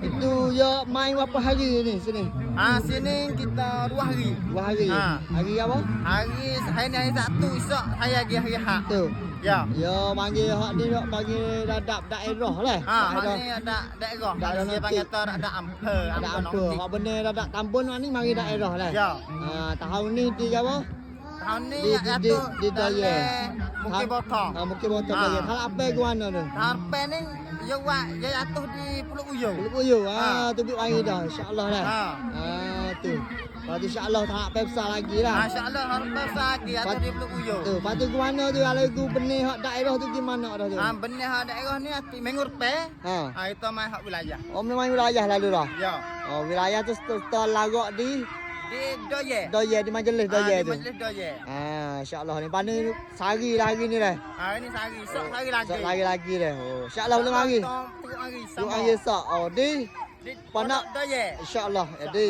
Itu ya main berapa hari ni sini? Sini kita 2 hari. 2 hari. Hari apa? Hari ni hari Sabtu, esok saya lagi hari Ahad. Tu. Ya. Ya panggil hak ni dok panggil dadap daerah lah. Ni ada daerah. Dia panggil ada ampel. Ada apa? Hak benar dadak Tambun ni mari daerah lah. Ya. Tahun ni di apa? Tahun ni di Daya. Mungkin Botong. Mungkin Botong Daya. Hal apa ke mana tu? Harpe ni dia jatuh di Pulau Uyuh. Pulau Uyuh. Tu bit mari dah insya-Allah lah. Tu. Lepas tu insya-Allah tak apa besar lagi lah. Masya-Allah harpe besar lagi jatuh di Pulau Uyuh. Tu, lepas tu ke mana tu kalau aku benih hak daerah tu gimana dah tu? Benih hak daerah ni ati mengurpe. Itu main hak wilayah. Oh memang wilayah lalu dah. Ya. Oh wilayah tu lagak di Doye. Doye di majlis Doye tu. Di majlis Doye. Insya-Allah ni pandai sehari lah hari ni dah. Ini sehari, esok sehari lagi. Esok sehari lagi dah. Oh, insya-Allah belum hari. Tengok hari sama. Tengok hari esok. Oh di Panak Insya-Allah. Di.